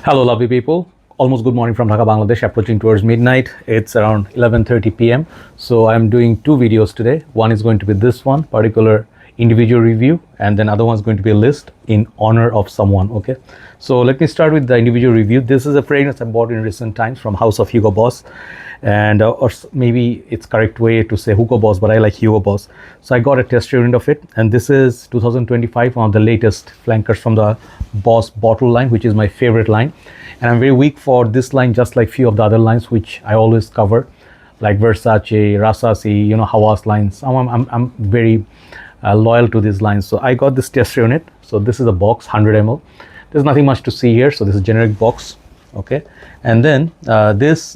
Hello, lovely people. Almost good morning from Dhaka, Bangladesh, approaching towards midnight. It's around 11:30 p.m. So I'm doing two videos today. One is going to be this one, particular individual review, and then other one's going to be a list in honor of someone. Okay. So let me start with the individual review. This is a fragrance I bought in recent times from House of Hugo Boss, and or maybe it's correct way to say Hugo Boss, but I like Hugo Boss. So I got a test unit of it, and this is 2025, one of the latest flankers from the Boss bottle line, which is my favorite line. And I'm very weak for this line, just like few of the other lines which I always cover, like Versace, Rasasi, Hawas lines. I'm very loyal to these lines. So I got this test unit. So this is a box, 100 ml. There's nothing much to see here. So this is a generic box. Okay. And then this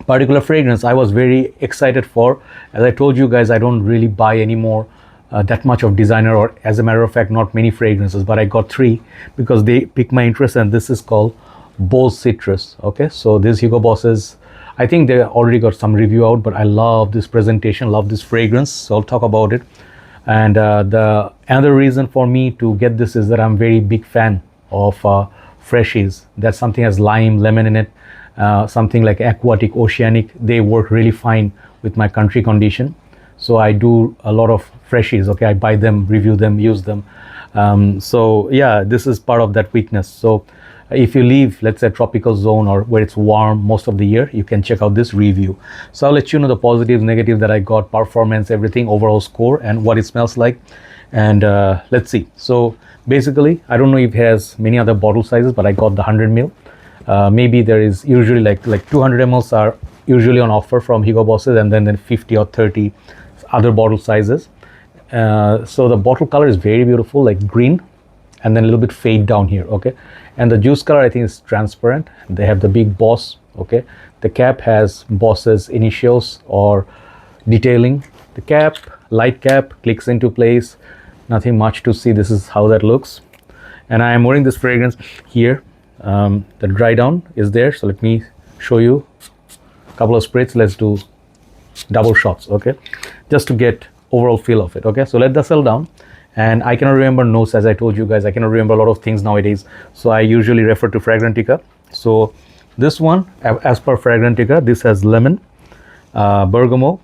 particular fragrance I was very excited for. As I told you guys, I don't really buy anymore that much of designer, or as a matter of fact not many fragrances, but I got three because they piqued my interest, and this is called Bold Citrus. Okay, so this Hugo Boss's, I think they already got some review out, but I love this presentation, love this fragrance, so I'll talk about it. And the another reason for me to get this is that I'm very big fan of freshies. That something has lime, lemon in it, something like aquatic, oceanic. They work really fine with my country condition. So I do a lot of freshies. Okay, I buy them, review them, use them. So yeah, this is part of that weakness. So if you leave, let's say, tropical zone or where it's warm most of the year, you can check out this review. So I'll let you know the positives, negatives that I got, performance, everything, overall score, and what it smells like. And let's see. So basically, I don't know if it has many other bottle sizes, but I got the 100 ml. Maybe there is usually like 200 mls are usually on offer from Hugo Bosses, and then 50 or 30 other bottle sizes. So the bottle color is very beautiful, like green, and then a little bit fade down here. Okay, and the juice color I think is transparent. They have the big Boss. Okay, the cap has Boss's initials or detailing. The cap, light cap, clicks into place. Nothing much to see. This is how that looks. And I am wearing this fragrance here. The dry down is there, so let me show you a couple of sprays. Let's do double shots, okay, just to get overall feel of it. Okay, so let the cell down. And I cannot remember notes, as I told you guys. I cannot remember a lot of things nowadays, so I usually refer to Fragrantica. So this one, as per Fragrantica, this has lemon, bergamot,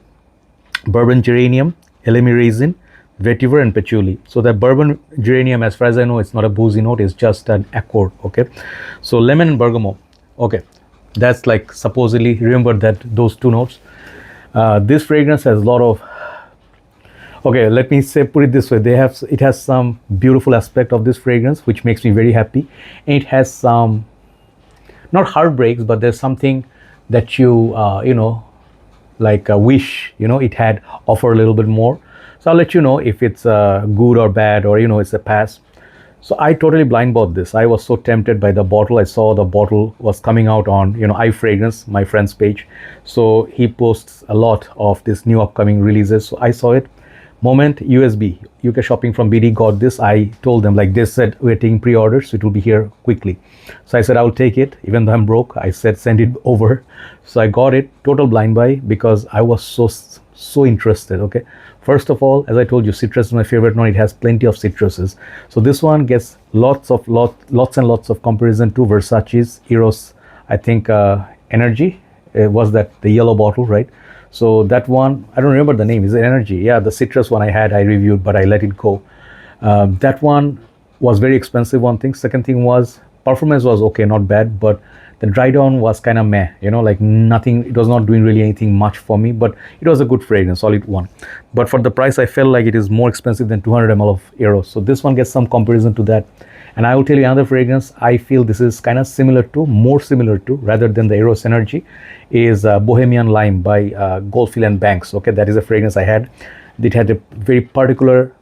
bourbon geranium, elemi resin, vetiver, and patchouli. So the bourbon geranium, as far as I know, it's not a boozy note, it's just an accord. Okay, so lemon and bergamot. Okay, that's like supposedly, remember that those two notes. This fragrance has a lot of, okay, let me say, put it this way, it has some beautiful aspect of this fragrance which makes me very happy, and it has some, not heartbreaks, but there's something that you wish it had offer a little bit more. So I'll let you know if it's good or bad, or it's a pass. So I totally blind bought this. I was so tempted by the bottle. I saw the bottle was coming out on iFragrance, my friend's page. So he posts a lot of this new upcoming releases. So I saw it. Moment USB UK shopping from BD got this. I told them, like, they said we're taking pre-orders, so it will be here quickly. So I said I'll take it, even though I'm broke. I said send it over. So I got it, total blind buy, because I was so interested. Okay, first of all, as I told you, citrus is my favorite one. It has plenty of citruses. So this one gets lots and lots of comparison to Versace's Eros, I think, Energy. Was that the yellow bottle, right? So that one, I don't remember the name. Is it Energy? Yeah, the citrus one I reviewed, but I let it go. That one was very expensive, one thing. Second thing was, performance was okay, not bad, but the dry down was kind of meh, like nothing. It was not doing really anything much for me, but it was a good fragrance, solid one. But for the price, I felt like it is more expensive than 200 ml of Eros. So this one gets some comparison to that. And I will tell you another fragrance I feel this is kind of more similar to, rather than the Eros Energy, is Bohemian Lime by Goldfield and Banks. Okay, that is a fragrance I had. It had a very particular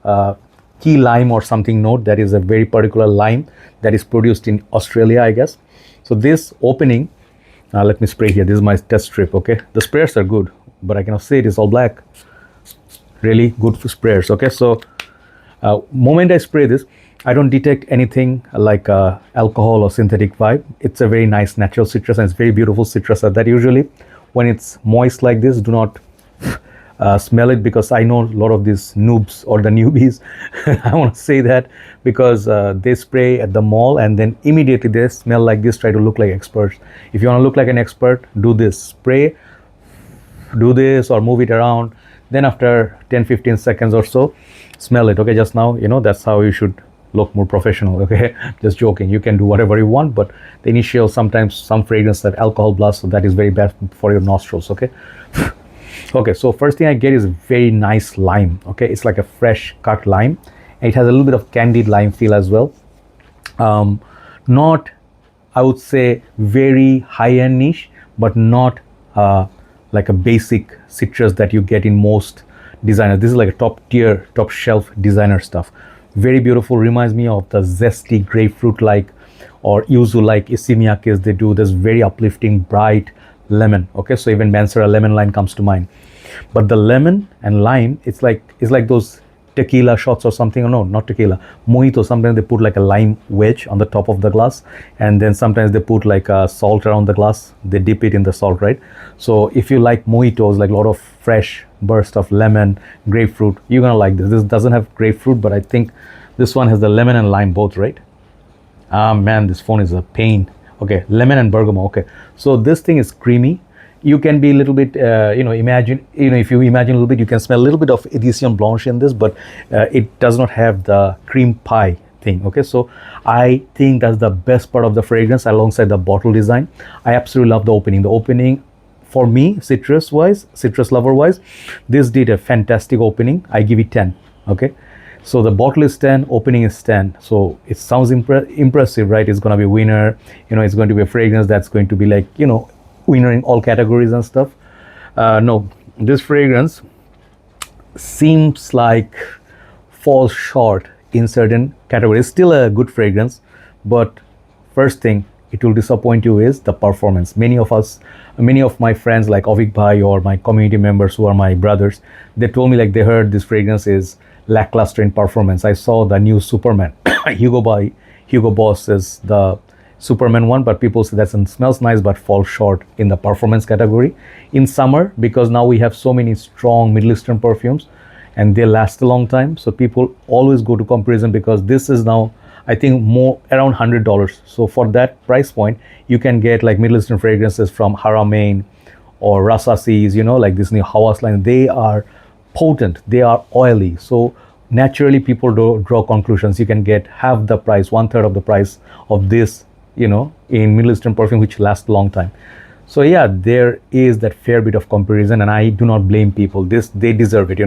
key lime or something note. That is a very particular lime that is produced in Australia, I guess. So this opening, let me spray here. This is my test strip. Okay, the sprayers are good, but I cannot say it is all black. Really good for sprayers. Okay, so moment I spray this, I don't detect anything like alcohol or synthetic vibe. It's a very nice natural citrus, and it's very beautiful citrus that usually when it's moist like this, do not smell it, because I know a lot of these noobs or the newbies. I want to say that because they spray at the mall and then immediately they smell like this, try to look like experts. If you want to look like an expert, do this: spray, do this, or move it around. Then after 10-15 seconds or so, smell it. Okay, just now, that's how you should look more professional. Okay, just joking. You can do whatever you want, but the initial, sometimes some fragrance that alcohol blast, so that is very bad for your nostrils. Okay. Okay, so first thing I get is very nice lime. Okay, it's like a fresh cut lime. It has a little bit of candied lime feel as well. Not, I would say, very high-end niche, but not like a basic citrus that you get in most designers. This is like a top tier, top shelf designer stuff. Very beautiful. Reminds me of the zesty grapefruit like or yuzu like isimiakis they do. This very uplifting, bright lemon. Okay, so even Mansera lemon line comes to mind. But the lemon and lime, it's like those tequila shots or something. Or no, not tequila, mojito. Sometimes they put like a lime wedge on the top of the glass, and then sometimes they put like a salt around the glass. They dip it in the salt, right? So if you like mojitos, like a lot of fresh burst of lemon, grapefruit, you're gonna like this. This doesn't have grapefruit, but I think this one has the lemon and lime both, right? Ah man, this phone is a pain. Okay, lemon and bergamot. Okay, so this thing is creamy. You can be a little bit, imagine, if you imagine a little bit, you can smell a little bit of Edition Blanche in this, but it does not have the cream pie thing. Okay, so I think that's the best part of the fragrance alongside the bottle design. I absolutely love the opening. The opening, for me, citrus lover wise, this did a fantastic opening. I give it 10. Okay, so the bottle is 10, opening is 10. So it sounds impressive, right? It's going to be winner. It's going to be a fragrance that's going to be like, winner in all categories and stuff. No, this fragrance seems like falls short in certain categories. Still a good fragrance, but first thing it will disappoint you is the performance. Many of my friends like Avik Bhai or my community members who are my brothers, they told me like they heard this fragrance is lackluster in performance. I saw the new Superman Hugo Boss is the Superman one, but people say that smells nice but falls short in the performance category. In summer, because now we have so many strong Middle Eastern perfumes and they last a long time, so people always go to comparison, because this is now I think more around $100. So for that price point, you can get like Middle Eastern fragrances from Haramain or Rasasis, like this new Hawas line. They are potent, they are oily, so naturally people draw conclusions. You can get half the price, 1/3 of the price of this, in Middle Eastern perfume, which lasts a long time. So yeah, there is that fair bit of comparison, and I do not blame people. They deserve it.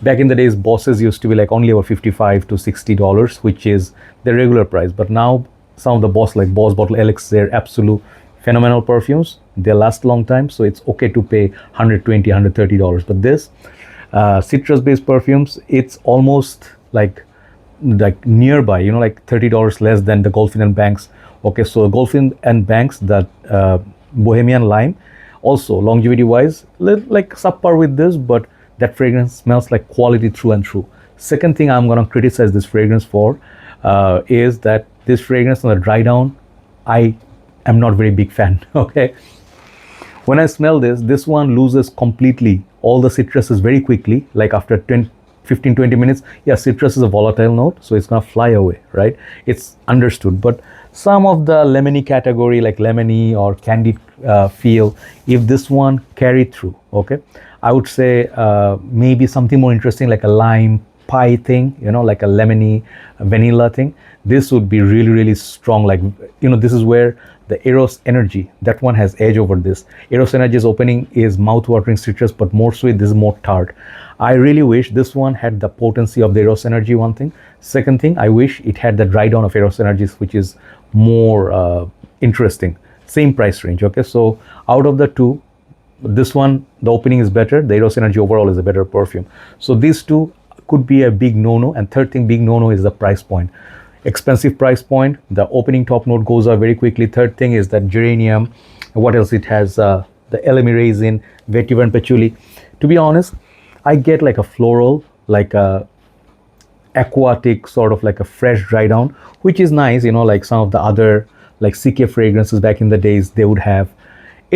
Back in the days, Bosses used to be like only about $55 to $60, which is the regular price. But now some of the Boss, like Boss Bottle LX, they're absolute phenomenal perfumes. They last a long time, so it's okay to pay $120, $130. But this citrus-based perfumes, it's almost like nearby, like $30 less than the Golfin and Banks. Okay, so Golfin and Banks, that Bohemian Lime, also longevity wise, like subpar with this, but that fragrance smells like quality through and through. Second thing I'm gonna criticize this fragrance for is that this fragrance on the dry down, I am not very big fan. Okay, when I smell this one loses completely all the citruses very quickly, like after 15-20 minutes. Yeah, citrus is a volatile note, so it's gonna fly away, right? It's understood. But some of the lemony category, like lemony or candied feel, if this one carried through, okay, I would say maybe something more interesting like a lime pie thing, like a lemony vanilla thing. This would be really, really strong. Like, this is where the Eros Energy, that one has edge over this. Eros Energy's opening is mouth-watering citrus, but more sweet. This is more tart. I really wish this one had the potency of the Eros Energy, one thing. Second thing, I wish it had the dry down of Eros Energies, which is more interesting. Same price range, okay? So out of the two, this one, the opening is better. The Eros Energy overall is a better perfume. So these two could be a big no-no. And third thing, big no-no is the price point. Expensive price point, the opening top note goes up very quickly. Third thing is that geranium. What else it has? The elemi raisin, vetiver and patchouli. To be honest, I get like a floral, like a aquatic, sort of like a fresh dry down, which is nice, like some of the other like CK fragrances back in the days they would have.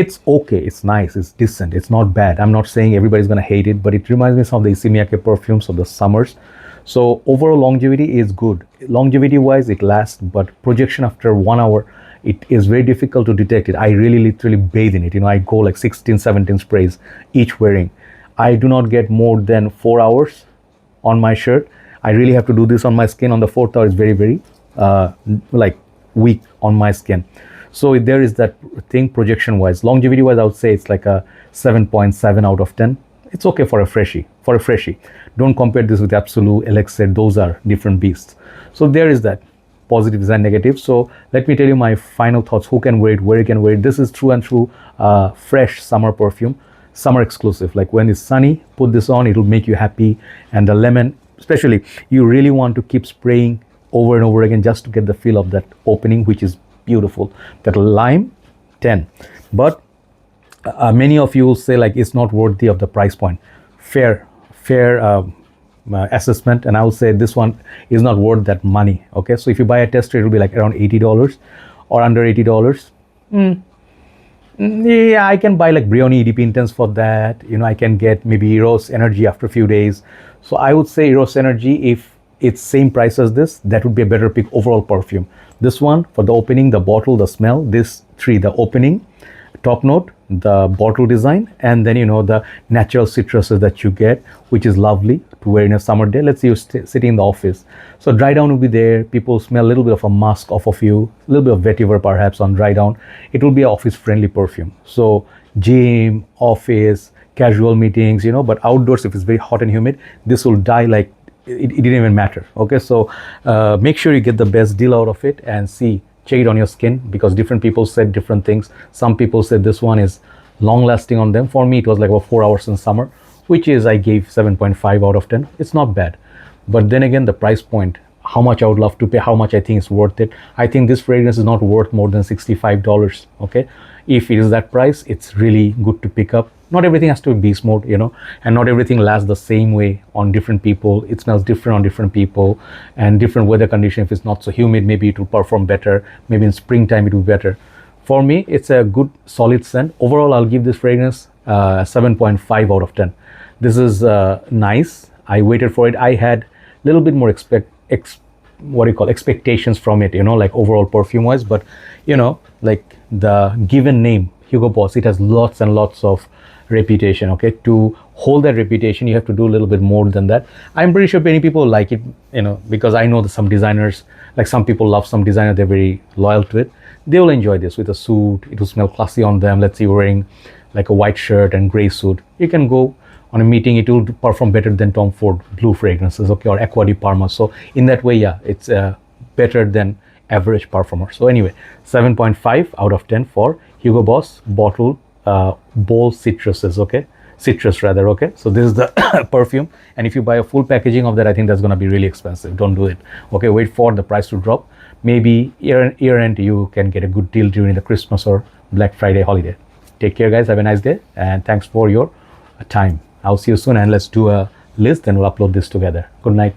It's okay, it's nice, it's decent, it's not bad. I'm not saying everybody's gonna hate it, but it reminds me of some of the Issey Miyake perfumes of the summers. So overall longevity is good. Longevity wise, it lasts, but projection after 1 hour, it is very difficult to detect it. I really literally bathe in it. You know, I go like 16, 17 sprays each wearing. I do not get more than 4 hours on my shirt. I really have to do this on my skin. On the fourth hour, it's very, very like weak on my skin. So there is that thing projection wise. Longevity wise, I would say it's like a 7.7 out of 10. It's okay for a freshie. Don't compare this with Absolute, Elixir. Those are different beasts. So there is that positives and negatives. So let me tell you my final thoughts. Who can wear it, where you can wear it. This is true and true fresh summer perfume, summer exclusive. Like when it's sunny, put this on, it'll make you happy. And the lemon, especially, you really want to keep spraying over and over again just to get the feel of that opening, which is beautiful. That lime, 10. But many of you will say like it's not worthy of the price point. Fair assessment, and I will say this one is not worth that money. Okay, so if you buy a tester, it will be like around $80 or under $80. Yeah, I can buy like Brioni EDP Intense for that. You know, I can get maybe Eros Energy after a few days. So I would say Eros Energy, if it's same price as this, that would be a better pick overall perfume. This one for the opening, the bottle, the smell. This three, the opening, top note, the bottle design, and then you know the natural citruses that you get, which is lovely to wear in a summer day. Let's say you're sitting in the office, so dry down will be there. People smell a little bit of a musk off of you, a little bit of vetiver perhaps on dry down. It will be an office friendly perfume. So gym, office, casual meetings, you know, but outdoors if it's very hot and humid, this will die like it didn't even matter. Okay, so make sure you get the best deal out of it and see. Check it on your skin, because different people said different things. Some people said this one is long lasting on them. For me, it was like about 4 hours in summer, which is I gave 7.5 out of 10. It's not bad. But then again, the price point, how much I would love to pay, how much I think is worth it. I think this fragrance is not worth more than $65. Okay, if it is that price, it's really good to pick up. Not everything has to be beast mode, you know, and not everything lasts the same way on different people. It smells different on different people, and different weather condition. If it's not so humid, maybe it will perform better. Maybe in springtime it will be better. For me, it's a good solid scent. Overall, I'll give this fragrance 7.5 out of 10. This is nice. I waited for it. I had a little bit more expectations from it, you know, like overall perfume wise. But you know, like the given name Hugo Boss, it has lots and lots of reputation. Okay, to hold that reputation, you have to do a little bit more than that. I'm pretty sure many people like it, you know, because I know that some designers, like some people love some designer, they're very loyal to it. They will enjoy this with a suit. It will smell classy on them. Let's say you're wearing like a white shirt and gray suit, you can go on a meeting, it will perform better than Tom Ford blue fragrances, okay, or Aqua di Parma. So in that way, yeah, it's better than average performer. So anyway, 7.5 out of 10 for Hugo Boss bottle bold citruses, okay, citrus rather. Okay, so this is the perfume, and if you buy a full packaging of that, I think that's going to be really expensive. Don't do it. Okay, wait for the price to drop. Maybe year end you can get a good deal during the Christmas or Black Friday holiday. Take care guys, have a nice day, and thanks for your time. I'll see you soon, and let's do a list and we'll upload this together. Good night.